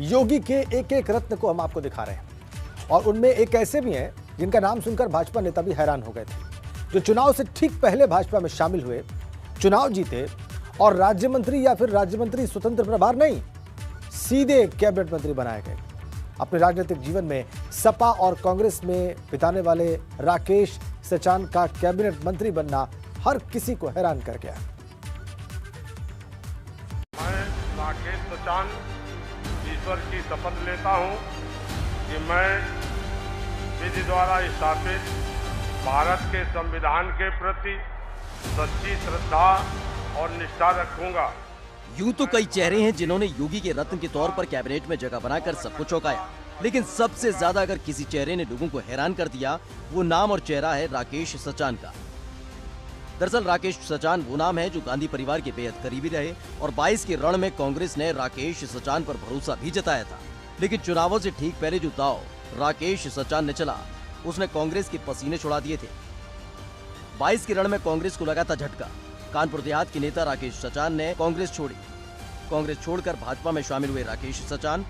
योगी के एक एक रत्न को हम आपको दिखा रहे हैं और उनमें एक ऐसे भी हैं जिनका नाम सुनकर भाजपा नेता भी हैरान हो गए थे, जो चुनाव से ठीक पहले भाजपा में शामिल हुए, चुनाव जीते और राज्य मंत्री या फिर राज्य मंत्री स्वतंत्र प्रभार नहीं, सीधे कैबिनेट मंत्री बनाए गए। अपने राजनीतिक जीवन में सपा और कांग्रेस में बिताने वाले राकेश सचान का कैबिनेट मंत्री बनना हर किसी को हैरान कर गया। मैं राकेश सचान ईश्वर की शपथ लेता हूं कि मैं विधि द्वारा स्थापित भारत के संविधान के प्रति सच्ची श्रद्धा और निष्ठा रखूंगा। यूं तो कई चेहरे हैं जिन्होंने योगी के रत्न के तौर पर कैबिनेट में जगह बनाकर सबको चौंकाया, लेकिन सबसे ज्यादा अगर किसी चेहरे ने लोगों को हैरान कर दिया, वो नाम और चेहरा है राकेश सचान का। दरअसल राकेश सचान वो नाम है जो गांधी परिवार के बेहद करीबी रहे और 22 के रण में कांग्रेस ने राकेश सचान पर भरोसा भी जताया था। लेकिन चुनावों से ठीक पहले जो दांव राकेश सचान ने चला, उसने कांग्रेस के पसीने छुड़ा दिए थे। 22 के रण में कांग्रेस को लगा था झटका। कानपुर देहात के नेता राकेश सचान ने कांग्रेस छोड़ी। कांग्रेस छोड़कर भाजपा में शामिल हुए राकेश सचान।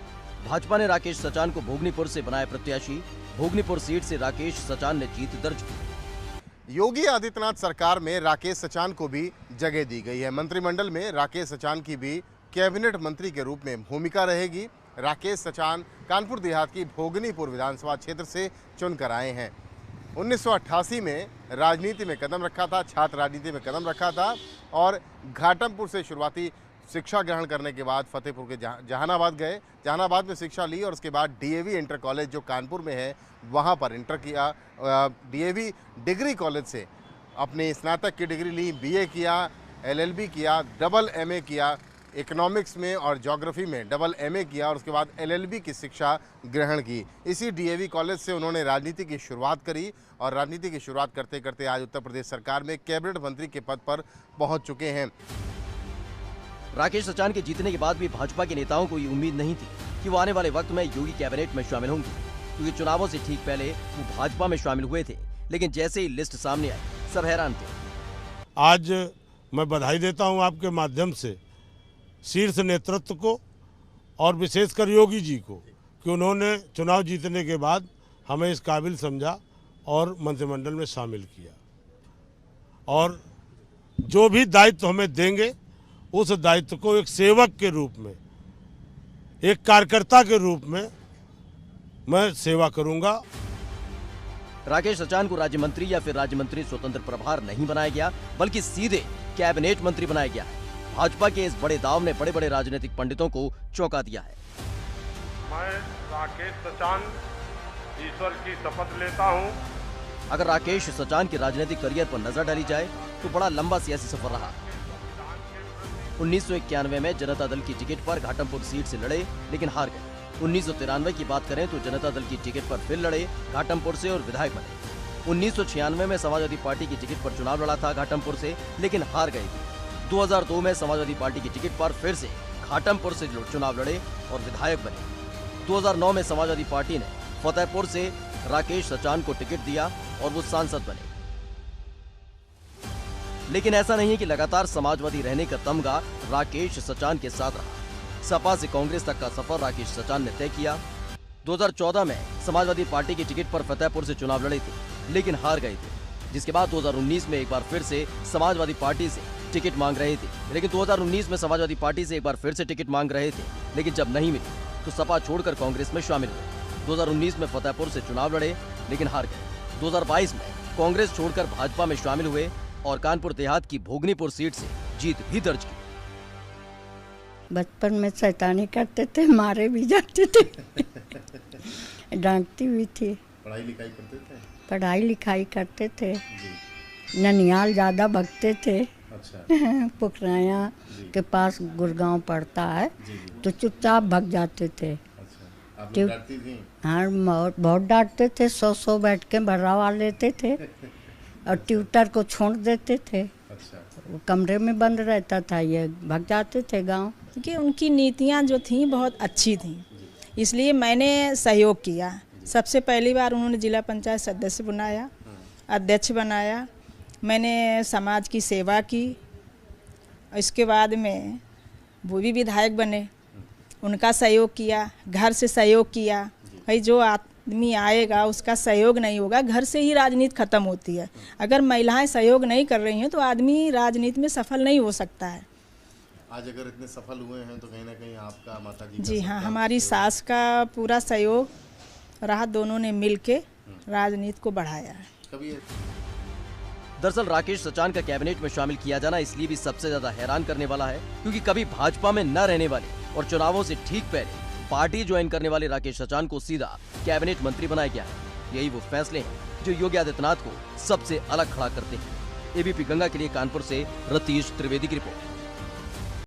भाजपा ने राकेश सचान को भोगनीपुर से बनाया प्रत्याशी। भोगनीपुर सीट से राकेश सचान ने जीत दर्ज की। योगी आदित्यनाथ सरकार में राकेश सचान को भी जगह दी गई है। मंत्रिमंडल में राकेश सचान की भी कैबिनेट मंत्री के रूप में भूमिका रहेगी। राकेश सचान कानपुर देहात की भोगनीपुर विधानसभा क्षेत्र से चुनकर आए हैं। 1988 में राजनीति में कदम रखा था, छात्र राजनीति में कदम रखा था और घाटमपुर से शुरुआती शिक्षा ग्रहण करने के बाद फतेहपुर के जहानाबाद गए। जहानाबाद में शिक्षा ली और उसके बाद डीएवी इंटर कॉलेज जो कानपुर में है, वहाँ पर इंटर किया। डीएवी डिग्री कॉलेज से अपनी स्नातक की डिग्री ली, बीए किया, एलएलबी किया, डबल एमए किया, इकोनॉमिक्स में और ज्योग्राफी में डबल एमए किया और उसके बाद एलएलबी की शिक्षा ग्रहण की। इसी डीएवी कॉलेज से उन्होंने राजनीति की शुरुआत करी और राजनीति की शुरुआत करते करते आज उत्तर प्रदेश सरकार में कैबिनेट मंत्री के पद पर पहुंच चुके हैं। राकेश सचान के जीतने के बाद भी भाजपा के नेताओं को ये उम्मीद नहीं थी कि वो आने वाले वक्त में योगी कैबिनेट में शामिल होंगे, क्योंकि चुनावों से ठीक पहले वो भाजपा में शामिल हुए थे। लेकिन जैसे ही लिस्ट सामने आई, सब हैरान थे। आज मैं बधाई देता हूं आपके माध्यम से शीर्ष नेतृत्व को और विशेषकर योगी जी को कि उन्होंने चुनाव जीतने के बाद हमें इस काबिल समझा और मंत्रिमंडल में शामिल किया और जो भी दायित्व हमें देंगे उस दायित्व को एक सेवक के रूप में, एक कार्यकर्ता के रूप में मैं सेवा करूंगा। राकेश सचान को राज्य मंत्री या फिर राज्य मंत्री स्वतंत्र प्रभार नहीं बनाया गया, बल्कि सीधे कैबिनेट मंत्री बनाया गया है। भाजपा के इस बड़े दाव ने बड़े बड़े राजनीतिक पंडितों को चौंका दिया है। मैं राकेश सचान ईश्वर की शपथ लेता हूं। अगर राकेश सचान के राजनीतिक करियर पर नजर डाली जाए तो बड़ा लंबा सियासी सफर रहा। 1991 में जनता दल की टिकट पर घाटमपुर सीट से लड़े, लेकिन हार गए। 1993 की बात करें तो जनता दल की टिकट पर फिर लड़े घाटमपुर से और विधायक बने। 1996 में समाजवादी पार्टी की टिकट पर चुनाव लड़ा था घाटमपुर से, लेकिन हार गए थे। 2002 में समाजवादी पार्टी की टिकट पर फिर से घाटमपुर से चुनाव लड़े और विधायक बने। 2009 में समाजवादी पार्टी ने फतेहपुर से राकेश सचान को टिकट दिया और वो सांसद बने। लेकिन ऐसा नहीं है कि लगातार समाजवादी रहने का तमगा राकेश सचान के साथ रहा। सपा से कांग्रेस तक का सफर राकेश सचान ने तय किया। 2014 में समाजवादी पार्टी की टिकट पर फतेहपुर से चुनाव लड़े थे, लेकिन हार गए थे। जिसके बाद 2019 में एक बार फिर से समाजवादी पार्टी से टिकट मांग रहे थे, लेकिन 2019 में समाजवादी पार्टी से एक बार फिर से टिकट मांग रहे थे, लेकिन जब नहीं मिली तो सपा छोड़कर कांग्रेस में शामिल हुए। 2019 में फतेहपुर से चुनाव लड़े, लेकिन हार गए। 2022 में कांग्रेस छोड़कर भाजपा में शामिल हुए और कानपुर देहात की भोगनीपुर सीट से जीत भी दर्ज की। बचपन में शैतानी करते थे, मारे भी जाते थे, डांटती भी थी। पढ़ाई लिखाई करते थे? पढ़ाई लिखाई करते थे। ननियाल ज़्यादा भगते थे। अच्छा। पुखराया के पास गुड़गांव पड़ता है, तो चुपचाप भग जाते थे। अच्छा। आप लोग डांटती थी? हाँ, बहुत डांटते थे। 100 बैठ के भरवा लेते थे और ट्यूटर को छोड़ देते थे। अच्छा। वो कमरे में बंद रहता था, ये भाग जाते थे गांव। क्योंकि उनकी नीतियाँ जो थीं बहुत अच्छी थीं, इसलिए मैंने सहयोग किया। सबसे पहली बार उन्होंने जिला पंचायत सदस्य बनाया, अध्यक्ष बनाया। मैंने समाज की सेवा की। इसके बाद में वो भी विधायक बने उनका सहयोग किया, घर से सहयोग किया। भाई जो आदमी आएगा उसका सहयोग नहीं होगा, घर से ही राजनीति खत्म होती है। अगर महिलाएं सहयोग नहीं कर रही हैं तो आदमी राजनीति में सफल नहीं हो सकता है। आज अगर इतने सफल हुए हैं तो कहीं ना कहीं आपका माताजी जी हाँ, हमारी सास का पूरा सहयोग रहा, दोनों ने मिलके राजनीति को बढ़ाया है। कभी दरअसल राकेश सचान का कैबिनेट में शामिल किया जाना इसलिए भी सबसे ज्यादा हैरान करने वाला है क्योंकि कभी भाजपा में न रहने वाले और चुनावों से ठीक पहले पार्टी ज्वाइन करने वाले राकेश सचान को सीधा कैबिनेट मंत्री बनाया गया है। यही वो फैसले हैं जो योगी आदित्यनाथ को सबसे अलग खड़ा करते हैं। एबीपी गंगा के लिए कानपुर से रतीश त्रिवेदी की रिपोर्ट।